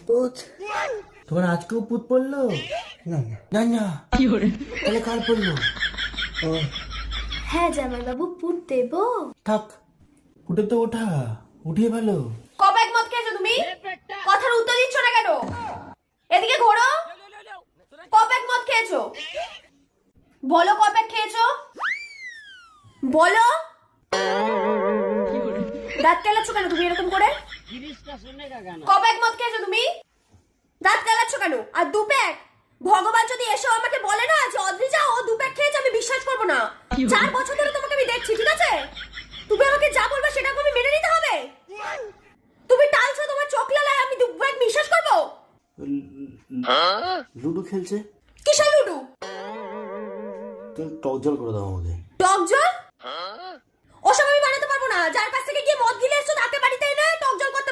পুত। তোমার আজকেও পুত পড়লো? না না না, তাহলে কাল পড়লো? হ্যাঁ জামাই বাবু, পুত দেবো? থাক, উঠে তো ওঠা, উঠিয়ে ভালো। কবে এক মদ খেয়েছো তুমি? কথার উত্তর দিচ্ছ না কেন? এদিকে ঘোরো। কবে এক মদ খেয়েছো? বলো কবে খেয়েছো, বলো। দাঁত কেলাচ্ছ কেন তুমি এরকম করে? কবে এক মদ খেয়েছো তুমি? দাঁত কেলাচ্ছ কেন? আর দু প্যাক? ভগবান যদি এসে আমাকে বলে না যে অদ্রিজা ও দু প্যাক খেয়েছে, আমি বিশ্বাস করবো না। 4 বছর ধরে তোমাকে আমি দেখছি, ঠিক আছে? তুমি আমাকে যা বলবে সেটা আমি মেনে নিতে হবে। তুমি টালছো তোমার চোখ লালায়, আমি দু প্যাক বিশ্বাস করবো? লুডো খেলছে? কিসের লুডু? তুমি টক জল করে দাও আমাকে। টক জল?